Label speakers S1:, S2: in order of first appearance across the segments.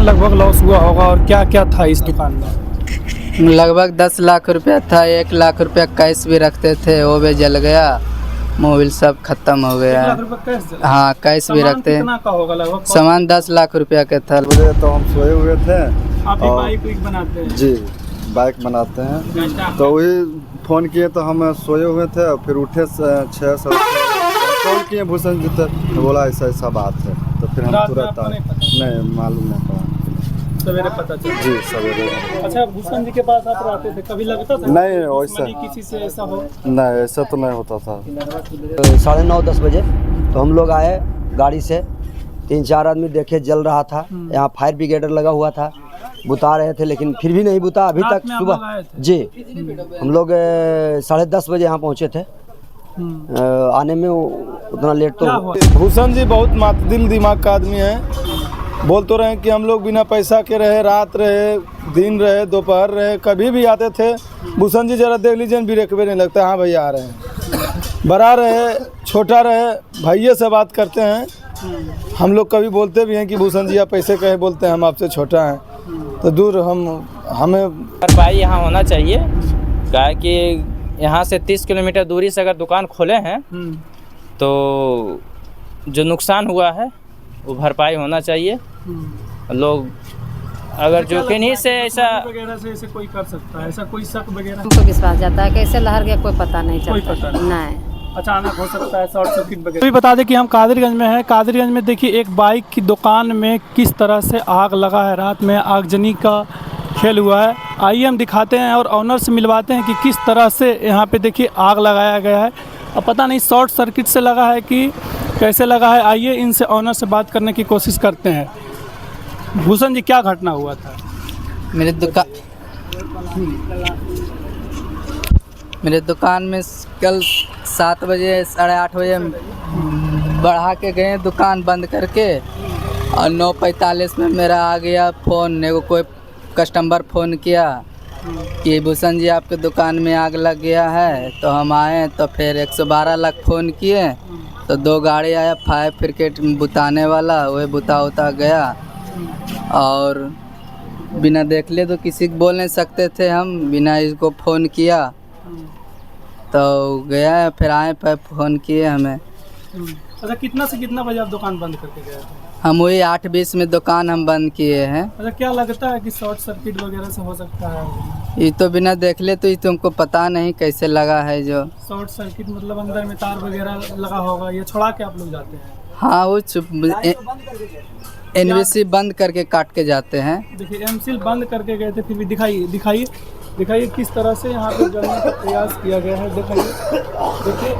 S1: लगभग लॉस हुआ होगा और क्या क्या था इस दुकान में?
S2: लगभग 10 लाख रुपया था। 1 लाख रुपया कैश भी रखते थे, वो भी जल गया। मोबाइल सब खत्म हो
S1: 1
S2: गया।
S1: लाख रुपए कैश जला?
S2: हाँ, कैश भी
S1: सामान
S2: रखते।
S1: कितना का होगा लगभग?
S2: सामान 10 लाख रुपया का था।
S3: मुझे तो हम सोए हुए थे।
S1: आप ही
S3: और-
S1: बाइक वाइक बनाते हैं?
S3: जी, बाइक बनाते हैं। तो वही फ़ोन किए तो हम सोए हुए थे, फिर उठे 6 कॉल किए भूषण जी तक, तो बोला ऐसा ऐसा बात है। तो फिर हम
S1: रात में
S3: तुरंत
S1: आपको नहीं पता?
S3: नहीं मालूम नहीं पड़ा।
S1: सवेरे पता चला?
S3: जी सवेरे।
S1: अच्छा, भूषण जी के पास आप रहते थे, कभी लगता था
S3: नहीं,
S1: दुश्मनी
S3: वैसा-
S1: किसी से ऐसा हो?
S3: नहीं, ऐसा तो नहीं होता था।
S4: 9:30-10 बजे तो हम लोग आए गाड़ी से। 3-4 आदमी देखे जल रहा था। यहाँ फायर ब्रिगेडर लगा हुआ था, बुता रहे थे, लेकिन फिर भी नहीं बुता अभी
S1: रात
S4: तक।
S1: में आप लोग
S4: सुबह
S1: आए थे?
S4: जी, हम लोग 10:30 बजे यहाँ पहुँचे थे। आने में उतना लेट
S1: क्या
S4: तो
S1: हुआ?
S5: भूषण जी बहुत मातदिल दिमाग का आदमी है। बोल तो रहे हैं कि हम लोग बिना पैसा के रहे, रात रहे, दिन रहे, दोपहर रहे, कभी भी आते थे। भूषण जी जरा देख लीजिए, ब्रेक भी नहीं लगता। हाँ भैया आ रहे हैं। बड़ा रहे छोटा रहे, भैया से बात करते हैं। हम लोग कभी बोलते भी हैं कि भूषण जी आप पैसे कहे, बोलते हैं हम आपसे छोटा हैं, तो दूर हमें
S6: भरपाई यहाँ होना चाहिए। क्या है कि यहाँ से 30 किलोमीटर दूरी से अगर दुकान खोले हैं तो जो नुकसान हुआ है वो भरपाई होना चाहिए। लोग अगर जो कि नहीं से ऐसा
S1: वगैरह से ऐसे कोई कर सकता है, ऐसा कोई शक वगैरह?
S7: हमको विश्वास जाता है कैसे लहर गया कोई पता नहीं
S1: कोई
S7: चलता।
S1: पता नहीं।
S7: नहीं।
S1: अचानक हो सकता है शॉर्ट सर्किट वगैरह। अभी बता दें कि हम कादिरगंज में हैं। कादिरगंज में देखिए एक बाइक की दुकान में किस तरह से आग लगा है। रात में आगजनी का खेल हुआ है। आइए हम दिखाते हैं और ऑनर से मिलवाते हैं कि किस तरह से यहाँ पे देखिए आग लगाया गया है। अब पता नहीं शॉर्ट सर्किट से लगा है कि कैसे लगा है। आइए इनसे ऑनर से बात करने की कोशिश करते हैं। भूषण जी, क्या घटना हुआ था?
S2: मेरे दुकान में कल 7 बजे 8:30 बजे बढ़ा के गए दुकान बंद करके, और 9:45 में मेरा आ गया फ़ोन। मेरे को कोई कस्टमर फ़ोन किया कि भूषण जी आपके दुकान में आग लग गया है। तो हम आए तो फिर 112 लाख फ़ोन किए तो 2 गाड़ी आया फायर ब्रिगेड बुताने वाला, वह बुता गया। और बिना देख ले तो किसी को बोल नहीं सकते थे हम, बिना इसको फ़ोन किया तो गया। फिर आए पर फ़ोन किए हमें।
S1: अच्छा, कितना से कितना बजे आप दुकान बंद करके गए थे?
S2: हम वही 8:20 में दुकान हम बंद किए हैं।
S1: अच्छा, क्या लगता है कि शॉर्ट सर्किट वगैरह से हो सकता है?
S2: ये तो बिना देख ले तो ये तुमको पता नहीं कैसे लगा है। जो
S1: शॉर्ट सर्किट मतलब अंदर में तार वगैरह लगा होगा, ये छोड़ा के आप लोग जाते हैं?
S2: हाँ, वो एनवीसी बंद करके काट के जाते हैं।
S1: देखिए एमसील बंद करके गए थे, फिर भी दिखाइए किस तरह से यहाँ पे जलने का प्रयास किया गया है। देखिए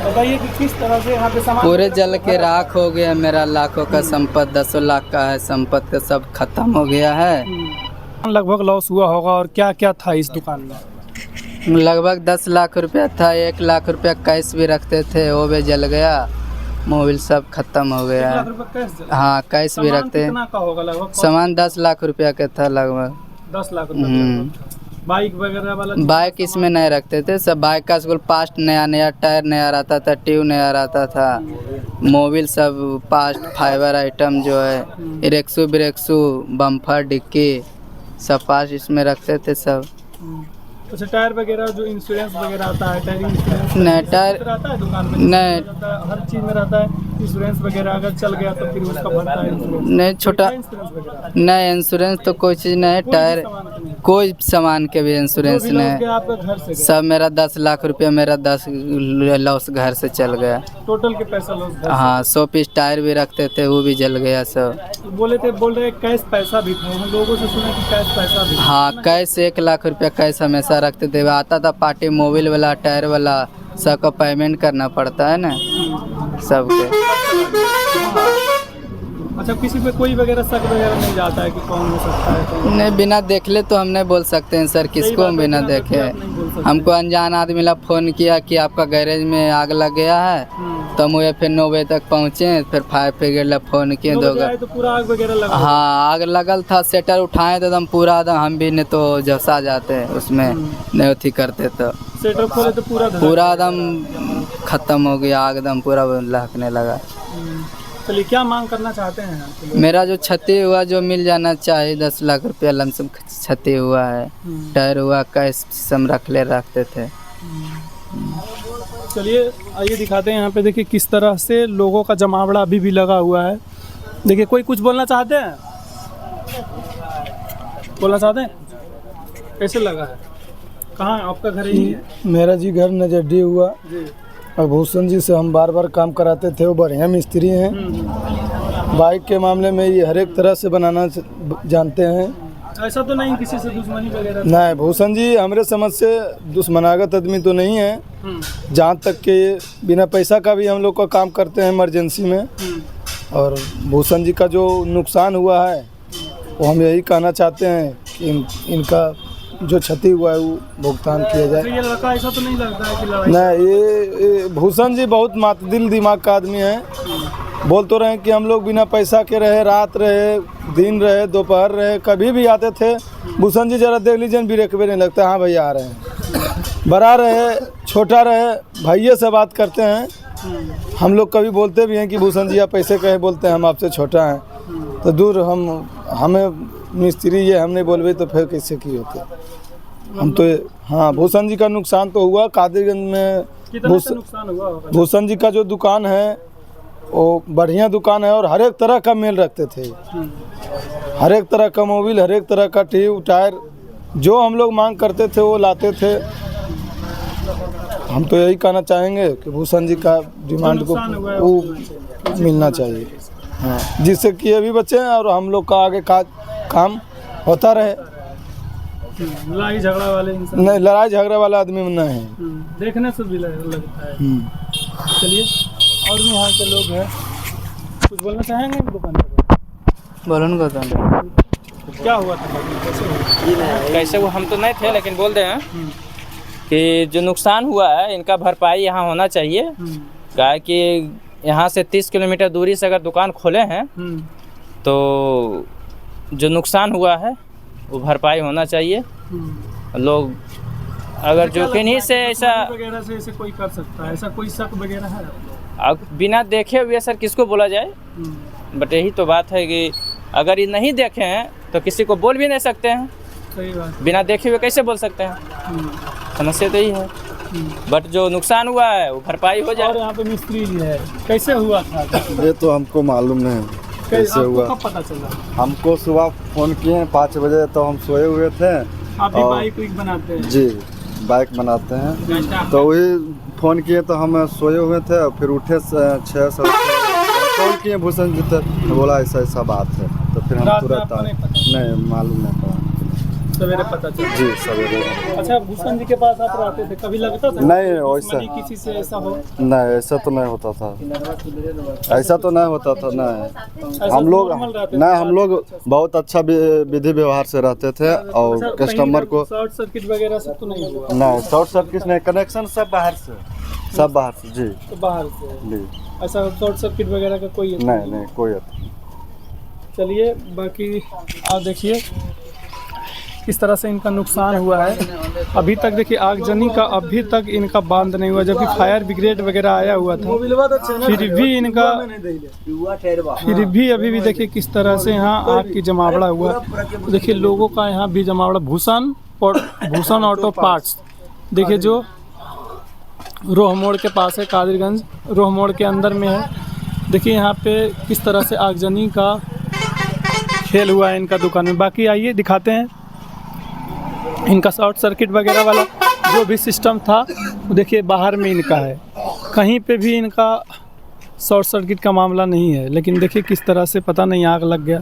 S1: बताइए कि किस तरह से यहाँ पे सामान
S2: पूरे जल के राख हो गया। मेरा लाखों का संपत्ति 10 लाख का है, संपत्ति का सब खत्म हो गया है।
S1: लगभग लॉस हुआ होगा और क्या क्या था इस दुकान में?
S2: लगभग 10 लाख रुपया था। 1 लाख रुपया कैश भी रखते थे, वो भी जल गया। मोबाइल सब खत्म हो
S1: 1
S2: गया।
S1: लाख रुपए कैश जला?
S2: हाँ, कैश भी
S1: सामान
S2: रखते हैं।
S1: कितना का होगा लगभग?
S2: सामान 10 लाख रुपया का था लगभग।
S1: 10 लाख रुपए। बाइक वगैरह वाला?
S2: बाइक इसमें नहीं रखते थे। सब बाइक का स्कूल पास्ट नया टायर नया रहता था, ट्यूब नया रहता था। मोबिल सब पास्ट फाइबर आइटम जो है, इरेक्सू बम्फर डिक्की सब पास्ट इसमें रखते थे सब।
S1: अच्छा, टायर वगैरह जो इंश्योरेंस वगैरह आता है, टायर इंश्योरेंस
S2: नहीं, टायर
S1: रहता है दुकान में?
S2: नहीं,
S1: हर चीज़ में रहता है इंश्योरेंस वगैरह। अगर चल गया तो फिर उसका बनता है इंश्योरेंस?
S2: नहीं छोटा
S1: इंश्योरेंस वगैरह
S2: नहीं, इंश्योरेंस तो कोई चीज़ नहीं है। टायर कोई सामान के भी इंश्योरेंस
S1: जो भी
S2: नहीं
S1: लॉस गया
S2: है।
S1: आपका घर से गया?
S2: सब मेरा 10 लाख रुपया मेरा 10 लॉस घर से चल गया।
S1: टोटल के पैसा लॉस घर से?
S2: हाँ, 100 पीस टायर भी रखते थे, वो भी जल गया सब।
S1: बोल रहे कैश पैसा भी था। हम लोगों से सुना कि कैश पैसा भी था।
S2: हाँ, कैश 1 लाख रुपया कैश हमेशा रखते थे। आता था पार्टी मोबिल वाला टायर वाला, सबका पेमेंट करना पड़ता है ना सबके।
S1: अच्छा, किसी पे कोई वगैरह शक वगैरह नहीं जाता है कि कौन हो सकता है कौन?
S2: नहीं, बिना देख ले तो हम नहीं बोल सकते हैं सर, किसको हम बिना देखे। हमको अनजान आदमी ला फ़ोन किया कि आपका गैरेज में आग लग गया है, तो हम वही फिर 9 बजे तक पहुँचे। फिर फायर ब्रिगेड ला फ़ोन किए।
S1: 9 बजे आए तो पूरा आग वगैरह लगा?
S2: हाँ, आग लगल था। सेटर उठाए तो एकदम पूरा एकदम, हम भी नहीं तो झसा जाते उसमें, नहीं अथी करते तो
S1: सेटर खोले तो पूरा
S2: एकदम ख़त्म हो गया। आग एकदम पूरा लहकने लगा।
S1: चलिए, क्या मांग करना चाहते हैं आप लोग?
S2: मेरा जो क्षति हुआ जो मिल जाना चाहिए, 10 लाख रुपया लमसम क्षति हुआ है। टायर हुआ, कैश सम रखते थे।
S1: चलिए आइए दिखाते हैं यहाँ पे। देखिए किस तरह से लोगों का जमावड़ा अभी भी लगा हुआ है। देखिए, कोई कुछ बोलना चाहते हैं? बोलना चाहते हैं? कैसे लगा है? कहाँ आपका घर यही है?
S5: मेरा जी घर नजड्डी हुआ
S1: जी।
S5: और भूषण जी से हम बार बार काम कराते थे, वो बढ़िया मिस्त्री हैं। बाइक के मामले में ये हर एक तरह से बनाना जानते हैं।
S1: ऐसा तो नहीं किसी से दुश्मनी वगैरह?
S5: नहीं, भूषण जी हमारे समझ से दुश्मनागत आदमी तो नहीं है। जहाँ तक कि बिना पैसा का भी हम लोग का काम करते हैं इमरजेंसी में। और भूषण जी का जो नुकसान हुआ है वो हम यही कहना चाहते हैं कि इनका जो क्षति हुआ है वो भुगतान किया जाए।
S1: तो ये लड़का ऐसा तो नहीं लगता है कि लड़ाई?
S5: नहीं, ये भूषण जी बहुत मातदिल दिमाग का आदमी है। बोल तो रहे हैं कि हम लोग बिना पैसा के रहे, रात रहे, दिन रहे, दोपहर रहे, कभी भी आते थे। भूषण जी जरा देख लीजिए, ब्रेक भी नहीं लगता। हाँ भैया आ रहे हैं। बड़ा रहे, छोटा रहे, भैया से बात करते हैं। हम लोग कभी बोलते भी हैं कि भूषण जी आप पैसे कहे, बोलते हैं हम आपसे छोटा हैं तो दूर। हमें मिस्त्री ये हम नहीं बोलबे तो फिर कैसे की होते हम तो। हाँ, भूषण जी का नुकसान तो हुआ कादिरगंज में।
S1: कितना का नुकसान हुआ होगा?
S5: भूषण जी का जो दुकान है वो बढ़िया दुकान है और हर एक तरह का मेल रखते थे। हर एक तरह का मोबिल, हर एक तरह का ट्यूब टायर जो हम लोग मांग करते थे वो लाते थे। हम तो यही कहना चाहेंगे कि भूषण जी का डिमांड को वो मिलना चाहिए। हाँ, जिससे कि ये भी बचे और हम लोग का आगे का काम होता रहे।
S1: लड़ाई झगड़ा वाले इंसान
S5: नहीं, लड़ाई झगड़ा वाला आदमी नहीं है।
S1: देखने से भी लगता है। चलिए, और भी यहाँ के लोग हैं, कुछ बोलना चाहेंगे दुकान पर?
S2: बोलो ना गोदाम।
S1: क्या हुआ था? कैसे हुआ?
S6: कैसे वो हम तो नहीं थे, लेकिन बोल रहे हैं कि जो नुकसान हुआ है इनका भरपाई यहाँ होना चाहिए। क्या है कि यहाँ से 30 किलोमीटर दूरी से अगर दुकान खोले हैं तो जो नुकसान हुआ है वो भरपाई होना चाहिए। लोग अगर जो किन्हीं से ऐसा
S1: वगैरह से ऐसे कोई कर सकता है, ऐसा कोई शक वगैरह है?
S6: अब बिना देखे हुए सर किसको बोला जाए? बट यही तो बात है कि अगर ये नहीं देखे हैं तो किसी को बोल भी नहीं सकते हैं।
S1: सही बात।
S6: बिना देखे हुए कैसे बोल सकते हैं? समस्या तो यही है। बट जो नुकसान हुआ है वो भरपाई हो जाए।
S1: और यहाँ पे मिस्त्री भी है, कैसे हुआ था?
S3: ये तो हमको मालूम नहीं कैसे हुआ।
S1: कब पता चला?
S3: हमको सुबह फ़ोन किए 5 बजे, तो हम सोए हुए थे।
S1: आप भी बाइक वाइक बनाते हैं?
S3: जी, बाइक बनाते हैं। तो वही फ़ोन किए तो हम सोए हुए थे, फिर उठे 6 कॉल किए भूषण जी तक, बोला ऐसा ऐसा बात है। तो फिर हम तुरंत नहीं मालूम नहीं पड़ा।
S1: सवेरे पता चला?
S3: जी, सवेरे।
S1: अच्छा, भूषण जी के पास आप रहते थे, कभी लगता था
S3: नहीं, वैसा
S1: किसी से ऐसा हो?
S3: नहीं, ऐसा तो नहीं होता था। ऐसा तो नहीं होता था। नहीं, हम लोग बहुत अच्छा विधि व्यवहार से रहते थे और कस्टमर को
S1: शॉर्ट सर्किट वगैरह से तो नहीं हुआ?
S3: नहीं, शॉर्ट सर्किट नहीं, कनेक्शन सब बाहर से। जी,
S1: तो बाहर से
S3: जी।
S1: ऐसा शॉर्ट सर्किट वगैरह का कोई
S3: नहीं कोई।
S1: चलिए, बाकी आप देखिए किस तरह से इनका नुकसान हुआ है। अभी तक देखिए आगजनी का अभी तक इनका बांध नहीं हुआ, जबकि फायर ब्रिगेड वगैरह आया हुआ था, फिर भी अभी भी देखिए किस तरह से यहाँ आग की जमावड़ा हुआ। देखिए लोगों का यहाँ भी जमावड़ा। भूषण ऑटो पार्ट्स देखिए जो रोह मोड़ के पास है, कादिरगंज रोह मोड़ के अंदर में है। देखिए यहाँ पे किस तरह से आगजनी का खेल हुआ है इनका दुकान में। बाकी आइए दिखाते हैं इनका शॉर्ट सर्किट वगैरह वाला जो भी सिस्टम था, देखिए बाहर में इनका है, कहीं पे भी इनका शॉर्ट सर्किट का मामला नहीं है। लेकिन देखिए किस तरह से पता नहीं आग लग गया।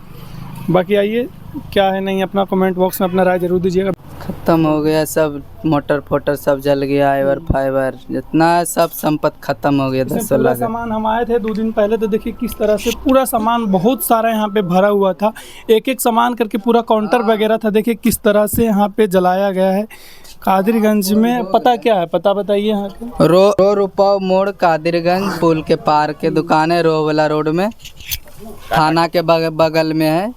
S1: बाकी आइए क्या है नहीं, अपना कमेंट बॉक्स में अपना राय जरूर दीजिएगा।
S2: खत्म हो गया सब, मोटर फोटर सब जल गया, एवर फाइबर जितना है सब संपत्ति खत्म हो गया। 10
S1: पूरा
S2: लाख
S1: सामान हम आए थे 2 दिन पहले, तो देखिए किस तरह से पूरा सामान बहुत सारा यहाँ पे भरा हुआ था, एक एक सामान करके पूरा काउंटर वगैरह था। देखिए किस तरह से यहाँ पे जलाया गया है कादिरगंज में। पता क्या है, पता बताइए यहाँ के?
S2: रो रुपा मोड़ कादिरगंज पुल के पार के दुकान है, रो वाला रोड में, थाना के बगल में है,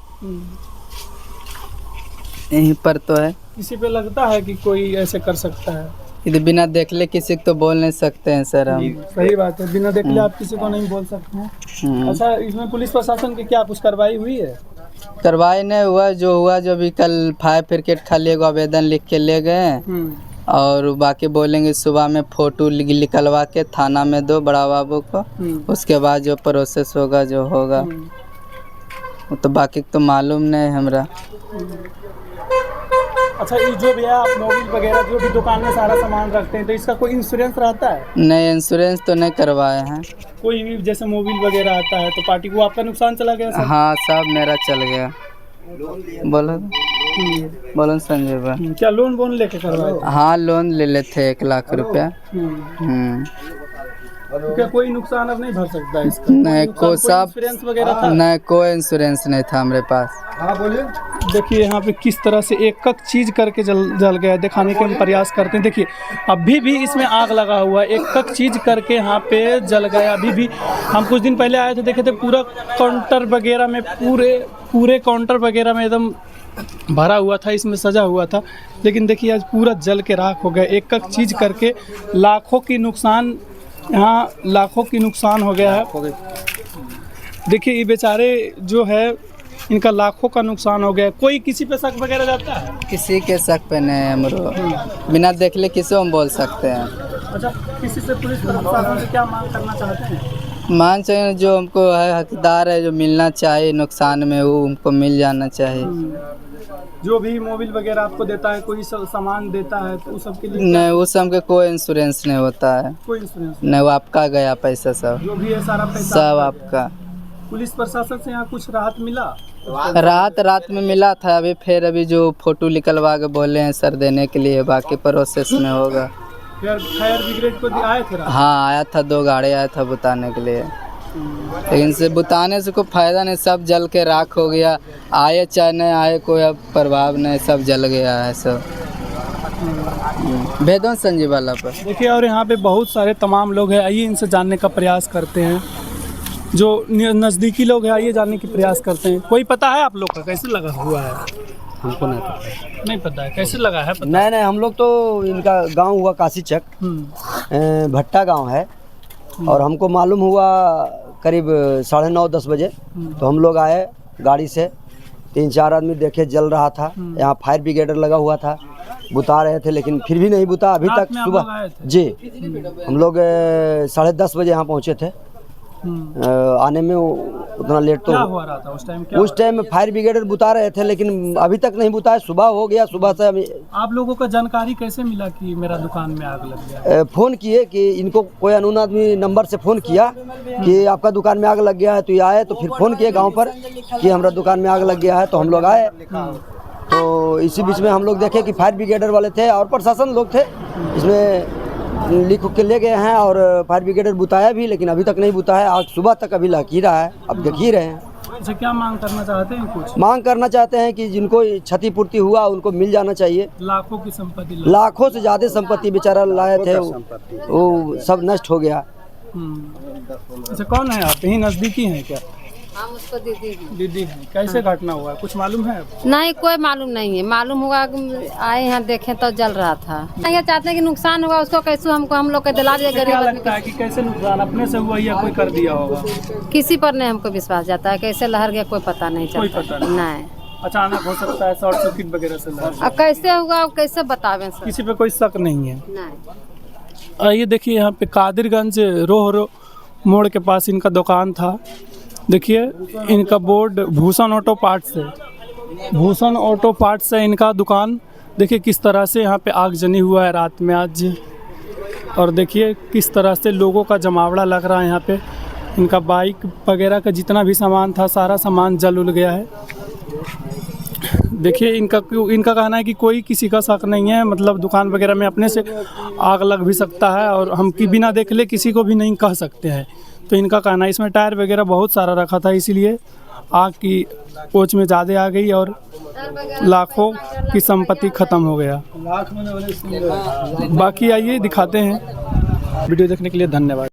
S2: यहीं पर तो है।
S1: किसी पे लगता है कि कोई ऐसे कर सकता है?
S2: ये बिना देख ले किसी को तो बोल नहीं सकते हैं सर हम।
S1: सही बात है, बिना देख ले आप किसी को नहीं बोल सकते हैं। अच्छा, इसमें पुलिस प्रशासन की क्या कुछ कार्रवाई हुई है?
S2: कार्रवाई नहीं हुआ, जो अभी कल फायर ब्रिगेड खाली एगो आवेदन लिख के ले गए हैं और बाकी बोलेंगे सुबह में फोटो निकलवा के थाना में दो बड़ा बाबू को, उसके बाद जो प्रोसेस होगा जो होगा वो तो बाकी तो मालूम नहीं हमरा।
S1: अच्छा, ये जो भी है आप मोबाइल वगैरह जो भी दुकान में सारा सामान रखते हैं तो इसका कोई इंश्योरेंस रहता है?
S2: नहीं, इंश्योरेंस तो नहीं करवाए हैं।
S1: कोई भी जैसे मोबाइल वगैरह आता है तो पार्टी को आपका नुकसान चला गया सर?
S2: हाँ, सब मेरा चल गया। बोलो संजय भाई।
S1: क्या लोन वोन लेके करवाए?
S2: हाँ, लोन ले लेते 1 लाख रुपया।
S1: तो क्या कोई नुकसान अब नहीं भर सकता है इसका?
S2: नहीं, कोई सब
S1: इंश्योरेंस वगैरह था?
S2: नहीं, कोई इंश्योरेंस नहीं था हमारे पास।
S1: हाँ बोलिए। देखिए यहाँ पे किस तरह से एक एक चीज़ करके जल गया, दिखाने के हम प्रयास करते हैं। देखिए अभी भी इसमें आग लगा हुआ है, एक एक चीज़ करके यहाँ पे जल गया। अभी भी हम कुछ दिन पहले आए थे, देखे थे पूरा काउंटर वगैरह में पूरे काउंटर वगैरह में एकदम भरा हुआ था, इसमें सजा हुआ था। लेकिन देखिए आज पूरा जल के राख हो गया। एक एक चीज़ करके लाखों की नुकसान, यहाँ लाखों की नुकसान हो गया है। देखिए ये बेचारे जो है इनका लाखों का नुकसान हो गया। कोई किसी पे शक वगैरह जाता है?
S2: किसी के शक पे नहीं हमरो, बिना देख ले किसी हम बोल सकते हैं।
S1: अच्छा, किसी से पुलिस प्रशासन से क्या मांग करना चाहते हैं?
S2: मांग चाहिए जो हमको है हकदार है, जो मिलना चाहिए नुकसान में वो हमको मिल जाना चाहिए।
S1: जो भी मोबाइल वगैरह आपको देता है, कोई सामान देता है तो उस सब के लिए
S2: नहीं, उस सब के कोई इंश्योरेंस नहीं होता है।
S1: कोई इंश्योरेंस
S2: नहीं, वो आपका गया पैसा, सब
S1: जो भी है सारा पैसा
S2: सब आपका।
S1: पुलिस प्रशासन से यहाँ कुछ राहत मिला?
S2: रात में मिला था। अभी जो फोटो निकलवा के बोले हैं सर देने के लिए, बाकी प्रोसेस में होगा।
S1: फिर फायर ब्रिगेड को आए थे?
S2: हाँ, आया था, 2 गाड़ी आया था बुताने के लिए, लेकिन से बुताने से कोई फायदा नहीं, सब जल के राख हो गया। आए चाहे नहीं आए कोई अब प्रभाव नहीं, सब जल गया है सब। भेदों संजीव वाला पर
S1: देखिए, और यहाँ पे बहुत सारे तमाम लोग हैं, आइए इनसे जानने का प्रयास करते हैं। जो नज़दीकी लोग हैं आइए जानने की प्रयास करते हैं। कोई पता है आप लोग का कैसे लगा हुआ है?
S4: हमको नहीं
S1: पता है कैसे लगा है? पता
S4: नहीं, हम लोग तो इनका गांव हुआ काशीचक, भट्टा गांव है, और हमको मालूम हुआ करीब 9:30-10 बजे। तो हम लोग आए गाड़ी से, 3-4 आदमी देखे जल रहा था। यहाँ फायर ब्रिगेडर लगा हुआ था, बुता रहे थे लेकिन फिर भी नहीं बुता अभी तक। सुबह जी हम लोग 10:30 बजे यहाँ पहुँचे थे। आने में उतना लेट तो
S1: क्या हुआ रहा था उस टाइम?
S4: उस टाइम फायर ब्रिगेडर बुता रहे थे लेकिन अभी तक नहीं बुताए। सुबह हो गया, सुबह से
S1: आप लोगों को जानकारी कैसे मिला कि मेरा दुकान में आग लग गया?
S4: फ़ोन किए कि इनको कोई अननोन आदमी नंबर से फ़ोन किया कि आपका दुकान में आग लग गया है। तो ये आए, तो फिर फ़ोन किए गांव पर कि हमारा दुकान में आग लग गया है। तो हम लोग आए, तो इसी बीच में हम लोग देखे कि फायर ब्रिगेडर वाले थे और प्रशासन लोग थे, इसमें लिख के ले गए हैं। और फायर ब्रिगेडर बुताया भी, लेकिन अभी तक नहीं बुताया। आज सुबह तक अभी लग ही रहा है, अब देख ही रहे हैं।
S1: अच्छा, क्या मांग करना चाहते हैं? कुछ
S4: मांग करना चाहते हैं कि जिनको क्षतिपूर्ति हुआ उनको मिल जाना चाहिए।
S1: लाखों की संपत्ति,
S4: लाखों से ज़्यादा संपत्ति बेचारा लाए थे, वो सब नष्ट हो गया।
S1: अच्छा, कौन है आप? यहीं नज़दीकी हैं क्या?
S7: हम उसको
S1: दीदी हैं। कैसे घटना हुआ है कुछ मालूम है?
S7: नहीं, कोई मालूम नहीं है। मालूम हुआ आए यहाँ देखे तो जल रहा था। ये चाहते हैं कि नुकसान हुआ उसको कैसे हम लोग को दिला दिया।
S1: क्या लगता है कि कैसे नुकसान अपने से हुआ या कोई कर दिया होगा?
S7: किसी पर नहीं हमको विश्वास जाता है, कैसे लहर गया कोई पता नहीं चलता।
S1: कोई पता नहीं। अचानक हो सकता है, शॉर्ट सर्किट वगैरह से लहर।
S7: अब कैसे हुआ कैसे बतावें सर?
S1: किसी पे कोई शक नहीं है?
S7: नहीं।
S1: आइए देखिए, यहाँ पे कादिरगंज रोह मोड़ के पास इनका दुकान था। देखिए इनका बोर्ड भूषण ऑटो पार्ट्स है, भूषण ऑटो पार्ट्स है इनका दुकान। देखिए किस तरह से यहाँ पे आग जनी हुआ है रात में आज, और देखिए किस तरह से लोगों का जमावड़ा लग रहा है यहाँ पे। इनका बाइक वगैरह का जितना भी सामान था सारा सामान जल उल गया है। देखिए इनका कहना है कि कोई किसी का शक नहीं है, मतलब दुकान वगैरह में अपने से आग लग भी सकता है और हम कि बिना देख ले किसी को भी नहीं कह सकते हैं। तो इनका कहना है इसमें टायर वगैरह बहुत सारा रखा था, इसीलिए आग की पोच में ज़्यादा आ गई और लाखों की संपत्ति ख़त्म हो गया। बाकी आइए दिखाते हैं। वीडियो देखने के लिए धन्यवाद।